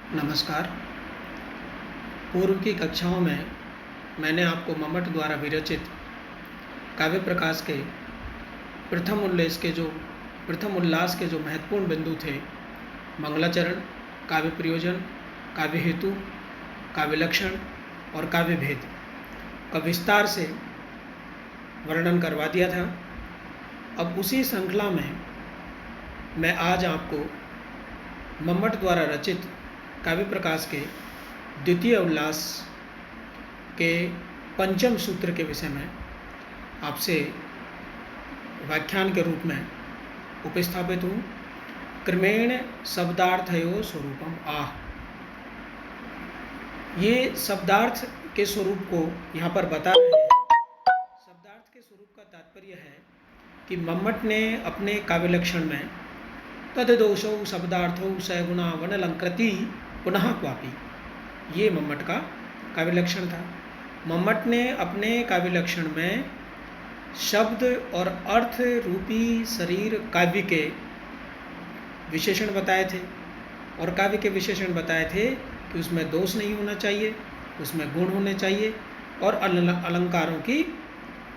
नमस्कार। पूर्व की कक्षाओं में मैंने आपको मम्मट द्वारा विरचित काव्य प्रकाश के प्रथम उल्लास के जो महत्वपूर्ण बिंदु थे, मंगलाचरण, काव्य प्रयोजन, काव्य हेतु, काव्य लक्षण और काव्य भेद का विस्तार से वर्णन करवा दिया था। अब उसी श्रृंखला में मैं आज आपको मम्मट द्वारा रचित काव्य प्रकाश के द्वितीय उल्लास के पंचम सूत्र के विषय में आपसे व्याख्यान के रूप में उपस्थापित हूँ। क्रमेण शब्दार्थयो स्वरूपम आह। ये शब्दार्थ के स्वरूप को यहाँ पर बता रहे हैं। शब्दार्थ के स्वरूप का तात्पर्य है कि मम्मट ने अपने काव्य लक्षण में तददोषौ शब्दार्थौ सगुणा वनलंकृति पुनः क्वापि, ये मम्मट का काव्य लक्षण था। मम्मट ने अपने काव्य लक्षण में शब्द और अर्थ रूपी शरीर काव्य के विशेषण बताए थे, और काव्य के विशेषण बताए थे कि उसमें दोष नहीं होना चाहिए, उसमें गुण होने चाहिए, और अलंकारों की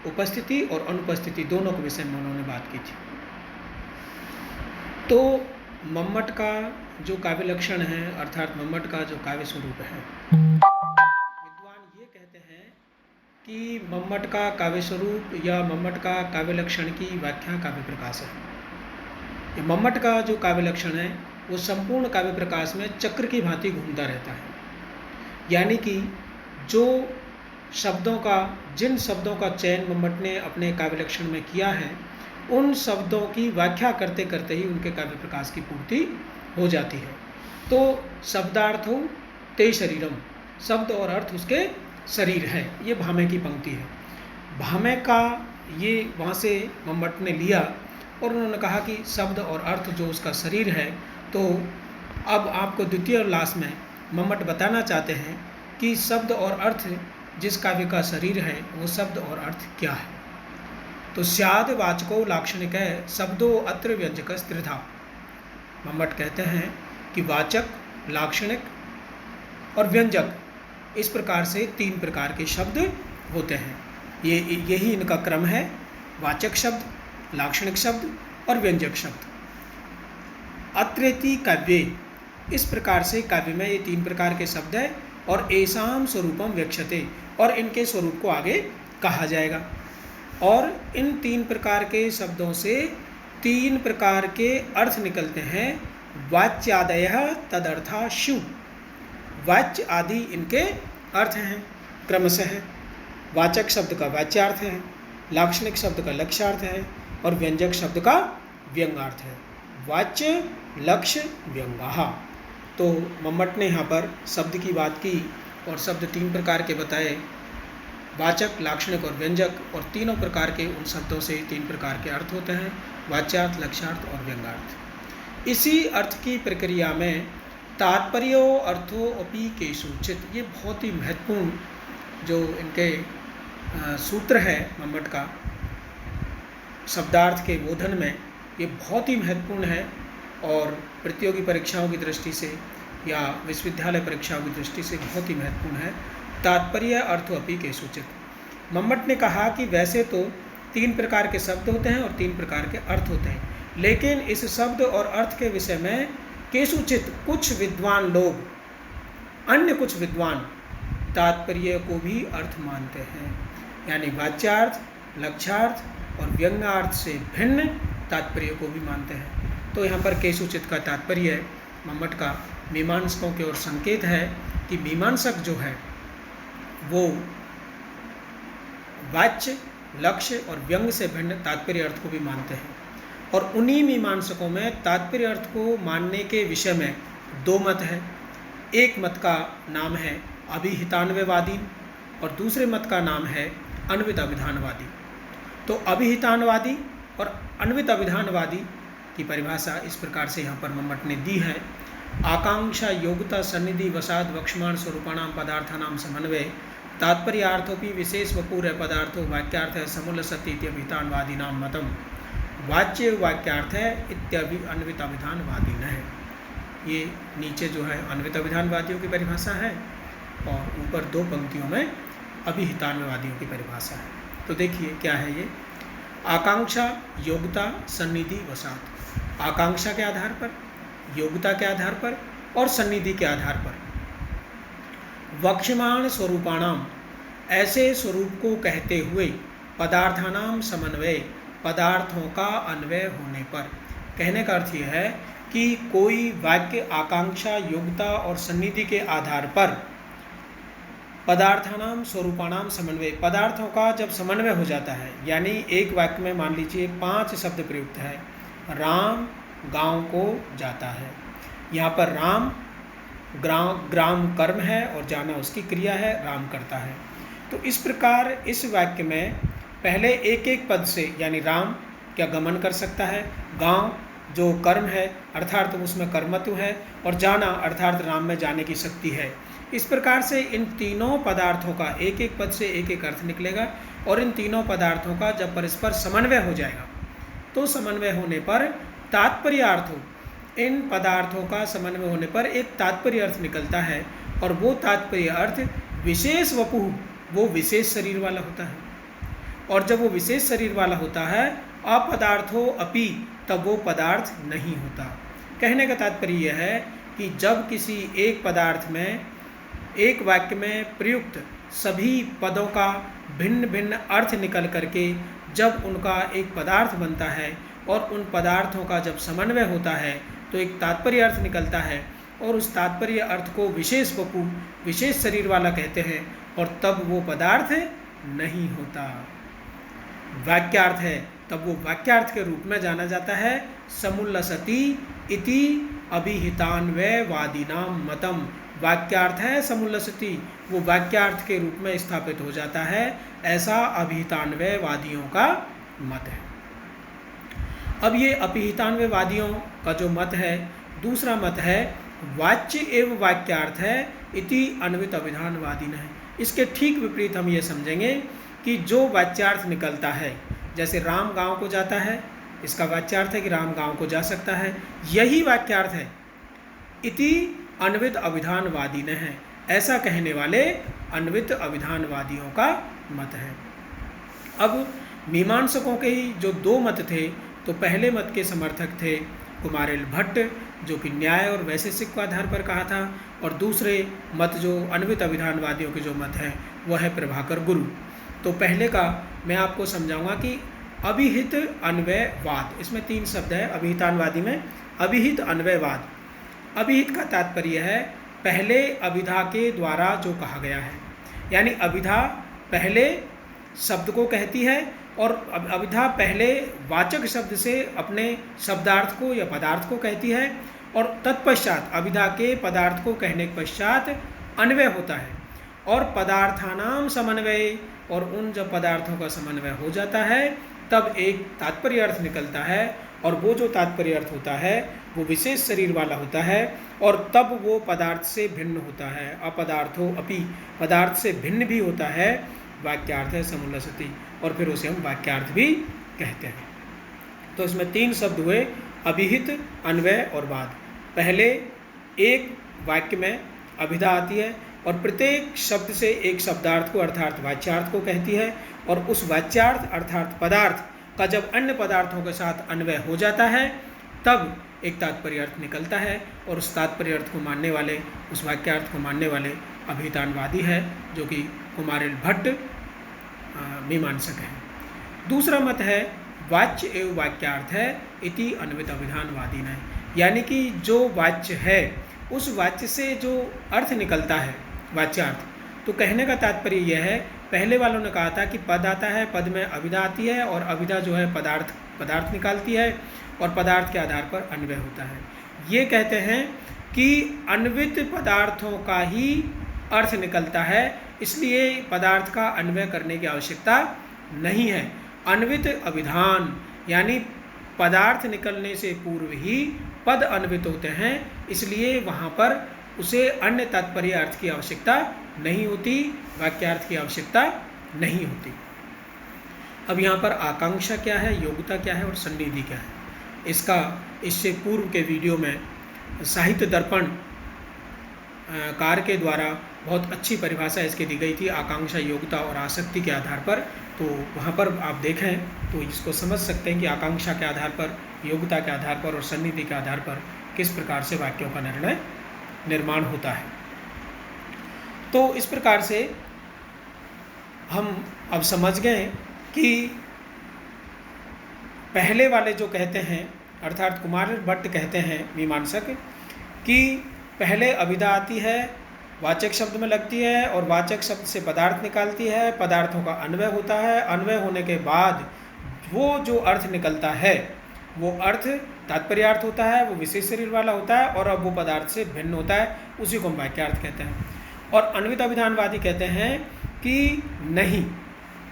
उपस्थिति और अनुपस्थिति दोनों के विषय में उन्होंने बात की थी। तो मम्मट का जो काव्य लक्षण है, अर्थात मम्मट का जो काव्य स्वरूप है, विद्वान ये कहते हैं कि मम्मट का काव्य स्वरूप या मम्मट का काव्य लक्षण की व्याख्या काव्य प्रकाश है। ये मम्मट का जो काव्य लक्षण है वो संपूर्ण काव्य प्रकाश में चक्र की भांति घूमता रहता है। यानी कि जिन शब्दों का चयन मम्मट ने अपने काव्य लक्षण में किया है, उन शब्दों की व्याख्या करते करते ही उनके काव्य प्रकाश की पूर्ति हो जाती है। तो शब्दार्थो ते शरीरम, शब्द और अर्थ उसके शरीर है, ये भामे की पंक्ति है। भामे का ये वहाँ से मम्मट ने लिया और उन्होंने कहा कि शब्द और अर्थ जो उसका शरीर है। तो अब आपको द्वितीय उल्लास में मम्मट बताना चाहते हैं कि शब्द और अर्थ जिस काव्य का शरीर है वो शब्द और अर्थ क्या है। तो स्याद वाचको लाक्षणिक है शब्दों अत्र व्यंजक त्रिधा। मम्मट कहते हैं कि वाचक, लाक्षणिक और व्यंजक, इस प्रकार से 3 प्रकार के शब्द होते हैं। यही इनका क्रम है, वाचक शब्द, लाक्षणिक शब्द और व्यंजक शब्द। अत्रेति काव्ये, इस प्रकार से काव्य में ये 3 प्रकार के शब्द हैं, और एषां स्वरूपम व्यक्षते, और इनके स्वरूप को आगे कहा जाएगा। और इन 3 प्रकार के शब्दों से 3 प्रकार के अर्थ निकलते हैं। वाच्यादयः तदर्था शु, वाच्य आदि इनके अर्थ हैं क्रमशः। वाचक शब्द का वाच्यार्थ है, लाक्षणिक शब्द का लक्ष्यार्थ है, और व्यंजक शब्द का व्यंग्यार्थ है। वाच्य, लक्ष्य, व्यंग्यः। तो मम्मट ने यहाँ पर शब्द की बात की और शब्द 3 प्रकार के बताए, वाचक, लाक्षणिक और व्यंजक, और तीनों प्रकार के उन शब्दों से 3 प्रकार के अर्थ होते हैं, वाच्यार्थ, लक्ष्यार्थ और व्यंग्यार्थ। इसी अर्थ की प्रक्रिया में तात्पर्यो अर्थो अपि केषुचित्, ये बहुत ही महत्वपूर्ण जो इनके सूत्र है मम्मट का शब्दार्थ के बोधन में, ये बहुत ही महत्वपूर्ण है। और प्रतियोगी परीक्षाओं की दृष्टि से या विश्वविद्यालय परीक्षाओं की दृष्टि से बहुत ही महत्वपूर्ण है। तात्पर्य अर्थो अपि केषुचित्। मम्मट ने कहा कि वैसे तो 3 प्रकार के शब्द होते हैं और 3 प्रकार के अर्थ होते हैं, लेकिन इस शब्द और अर्थ के विषय में केषुचित्, कुछ विद्वान लोग, अन्य कुछ विद्वान तात्पर्य को भी अर्थ मानते हैं। यानी वाच्यार्थ, लक्ष्यार्थ और व्यंग्यार्थ से भिन्न तात्पर्य को भी मानते हैं। तो यहाँ पर केषुचित् का तात्पर्य मम्मट का मीमांसकों की ओर संकेत है कि मीमांसक जो है वो वाच्य, लक्ष्य और व्यंग्य से भिन्न तात्पर्य अर्थ को भी मानते हैं। और उन्हीं मीमांसकों में तात्पर्य अर्थ को मानने के विषय में 2 मत हैं। एक मत का नाम है अभिहितान्वयवादी और दूसरे मत का नाम है अन्वित अभिधानवादी। तो अभिहितान्वयवादी और अन्वित अभिधानवादी की परिभाषा इस प्रकार से यहाँ पर मम्मट ने दी है। आकांक्षा योग्यता सन्निधि वसाद वक्ष्यमाण स्वरूपाणाम पदार्थानाम समन्वय तात्पर्यार्थोपि विशेष वपूर्य पदार्थो वाक्यार्थ है समूल सत्य अभिहितान्वयवादी नाम मतम। वाच्य वाक्यार्थ है इत्यभि अन्वित अभिधानवादी न है। ये नीचे जो है अन्वित अभिधानवादियों की परिभाषा है और ऊपर 2 पंक्तियों में अभिहितान्वयवादियों की परिभाषा है। तो देखिए क्या है ये, आकांक्षा, योग्यता, सन्निधि, वसात। आकांक्षा के आधार पर, योग्यता के आधार पर और सन्निधि के आधार पर वक्ष्यमाण स्वरूपाणाम, ऐसे स्वरूप को कहते हुए पदार्थानाम समन्वय, पदार्थों का अन्वय होने पर। कहने का अर्थ यह है कि कोई वाक्य आकांक्षा, योग्यता और सन्निधि के आधार पर पदार्थानाम स्वरूपाणाम समन्वय, पदार्थों का जब समन्वय हो जाता है, यानी एक वाक्य में मान लीजिए 5 शब्द प्रयुक्त है, राम गांव को जाता है, यहाँ पर राम ग्राम कर्म है और जाना उसकी क्रिया है, राम करता है। तो इस प्रकार इस वाक्य में पहले एक एक पद से, यानी राम क्या गमन कर सकता है, गांव जो कर्म है अर्थात उसमें कर्मत्व है, और जाना अर्थात राम में जाने की शक्ति है। इस प्रकार से इन तीनों पदार्थों का एक एक पद से एक एक अर्थ निकलेगा, और इन तीनों पदार्थों का जब परस्पर समन्वय हो जाएगा तो समन्वय होने पर तात्पर्य अर्थ हो, इन पदार्थों का समन्वय होने पर एक तात्पर्य अर्थ निकलता है, और वो तात्पर्य अर्थ विशेष वपुः, वो विशेष शरीर वाला होता है। और जब वो विशेष शरीर वाला होता है, अपदार्थो अपि, तब वो पदार्थ नहीं होता। कहने का तात्पर्य यह है कि जब किसी एक पदार्थ में, एक वाक्य में प्रयुक्त सभी पदों का भिन्न भिन्न अर्थ निकल करके जब उनका एक पदार्थ बनता है, और उन पदार्थों का जब समन्वय होता है तो एक तात्पर्य अर्थ निकलता है, और उस तात्पर्य अर्थ को विशेष वपु, विशेष शरीर वाला कहते हैं, और तब वो पदार्थ नहीं होता। वाक्यार्थ है, तब वो वाक्यार्थ के रूप में जाना जाता है। समुल्लसति इति अभिहितान्वयवादिनाम मतम, वाक्यार्थ है समुल्लसति, वो वाक्यार्थ के रूप में स्थापित हो जाता है, ऐसा अभिहितान्वयवादियों का मत है। अब ये अभिहितान्वयवादियों का जो मत है, दूसरा मत है वाच्य एवं वाक्यार्थ है इति अन्वित अभिधानवादिन है। इसके ठीक विपरीत हम ये समझेंगे कि जो वाच्यार्थ निकलता है, जैसे राम गांव को जाता है, इसका वाच्यार्थ है कि राम गांव को जा सकता है, यही वाक्यार्थ है इति अन्वित अभिधानवादी ने है, ऐसा कहने वाले अन्वित अभिधानवादियों का मत है। अब मीमांसकों के ही जो 2 मत थे, तो पहले मत के समर्थक थे कुमारिल भट्ट, जो कि न्याय और वैशेषिक के आधार पर कहा था, और दूसरे मत जो अन्वित अभिधानवादियों के जो मत है वह है प्रभाकर गुरु। तो पहले का मैं आपको समझाऊंगा कि अभिहित अन्वयवाद, इसमें 3 शब्द है अभिहितान्वयवादी में। अभिहित अन्वयवाद, अभिहित का तात्पर्य है पहले अभिधा के द्वारा जो कहा गया है, यानी अभिधा पहले शब्द को कहती है, और अभिधा पहले वाचक शब्द से अपने शब्दार्थ को या पदार्थ को कहती है, और तत्पश्चात अभिधा के पदार्थ को कहने के पश्चात अन्वय होता है, और पदार्थानाम समन्वय, और उन जब पदार्थों का समन्वय हो जाता है तब एक तात्पर्य अर्थ निकलता है, और वो जो तात्पर्य अर्थ होता है वो विशेष शरीर वाला होता है, और तब वो पदार्थ से भिन्न होता है। अपदार्थो अपि, पदार्थ से भिन्न भी होता है, वाक्यार्थ है समुल्लसति, और फिर उसे हम वाक्यार्थ भी कहते हैं। तो इसमें 3 शब्द हुए, अभिहित, अन्वय और वाद। पहले एक वाक्य में अभिधा आती है, और प्रत्येक शब्द से एक शब्दार्थ को अर्थात वाच्यार्थ को कहती है, और उस वाच्यार्थ अर्थात पदार्थ का जब अन्य पदार्थों के साथ अन्वय हो जाता है तब एक तात्पर्य अर्थ निकलता है, और उस तात्पर्य अर्थ को मानने वाले, उस वाक्यार्थ को मानने वाले अभिहितान्वयवादी है, जो कि कुमारिल भट्ट मीमांसक है। दूसरा मत है वाच्य एवं वाक्यार्थ है इति अन्वित अभिधानवादी ने, यानी कि जो वाच्य है उस वाच्य से जो अर्थ निकलता है वाच्यार्थ, तो कहने का तात्पर्य यह है, पहले वालों ने कहा था कि पद आता है, पद में अभिधा आती है, और अभिधा जो है पदार्थ निकालती है, और पदार्थ के आधार पर अन्वय होता है। ये कहते हैं कि अन्वित पदार्थों का ही अर्थ निकलता है, इसलिए पदार्थ का अन्वय करने की आवश्यकता नहीं है। अन्वित अभिधान यानी पदार्थ निकलने से पूर्व ही पद अन्वित होते हैं, इसलिए वहाँ पर उसे अन्य तात्पर्य अर्थ की आवश्यकता नहीं होती, वाक्यार्थ की आवश्यकता नहीं होती। अब यहाँ पर आकांक्षा क्या है, योग्यता क्या है और सन्निधि क्या है, इसका इससे पूर्व के वीडियो में साहित्य दर्पण कार के द्वारा बहुत अच्छी परिभाषा इसकी दी गई थी, आकांक्षा, योग्यता और आसक्ति के आधार पर। तो वहाँ पर आप देखें तो इसको समझ सकते हैं कि आकांक्षा के आधार पर, योग्यता के आधार पर और सन्निधि के आधार पर किस प्रकार से वाक्यों का निर्माण होता है। तो इस प्रकार से हम अब समझ गए कि पहले वाले जो कहते हैं, अर्थात कुमार भट्ट कहते हैं मीमांसक, कि पहले अभिधा आती है, वाचक शब्द में लगती है और वाचक शब्द से पदार्थ निकालती है, पदार्थों का अन्वय होता है, अन्वय होने के बाद वो जो अर्थ निकलता है वो अर्थ तात्पर्यार्थ होता है, वो विशेष शरीर वाला होता है और अब वो पदार्थ से भिन्न होता है, उसी को हम वाक्यार्थ कहते हैं। और अन्वित अभिधानवादी कहते हैं कि नहीं,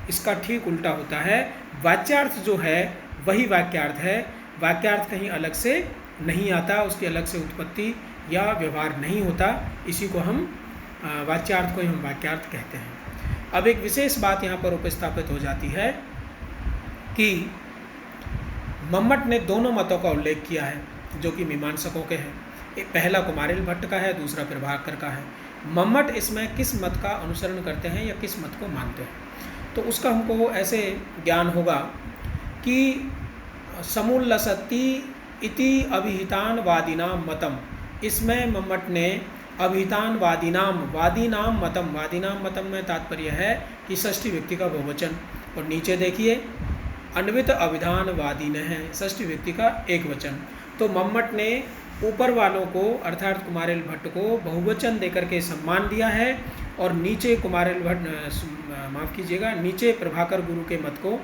इसका ठीक उल्टा होता है, वाच्यार्थ जो है वही वाक्यार्थ है, वाक्यार्थ कहीं अलग से नहीं आता, उसकी अलग से उत्पत्ति या व्यवहार नहीं होता, इसी को हम वाच्यार्थ को ही हम वाक्यार्थ कहते हैं। अब एक विशेष बात यहाँ पर उपस्थापित हो जाती है कि मम्मट ने दोनों मतों का उल्लेख किया है जो कि मीमांसकों के हैं, एक पहला कुमारिल भट्ट का है, दूसरा प्रभाकर का है। मम्मट इसमें किस मत का अनुसरण करते हैं या किस मत को मानते हैं, तो उसका हमको ऐसे ज्ञान होगा कि समुल्लसति इति अभिहितान वादिनाम मतम, इसमें मम्मट ने अभिहितान वादिनाम मतम में तात्पर्य है कि षष्ठी व्यक्ति का बहुवचन, और नीचे देखिए अन्वित अभिधानवादी है षष्ठी व्यक्ति का एक वचन। तो मम्मट ने ऊपर वालों को अर्थात कुमारिल भट्ट को बहुवचन देकर के सम्मान दिया है और नीचे कुमारिल भट्ट माफ़ कीजिएगा, नीचे प्रभाकर गुरु के मत को,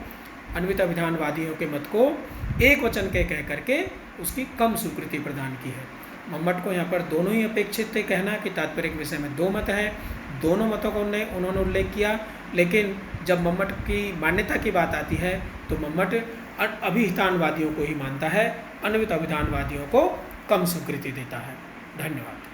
अन्वित अभिधानवादियों के मत को एक वचन के कह करके उसकी कम स्वीकृति प्रदान की है। मम्मट को यहाँ पर दोनों ही अपेक्षित थे कहना कि तात्पर्य विषय में दो मत हैं, दोनों मतों को उन्होंने उल्लेख किया, लेकिन जब मम्मट की मान्यता की बात आती है तो मम्मट अभिहितानवादियों को ही मानता है, अन्वित अभिधानवादियों को कम स्वीकृति देता है। धन्यवाद।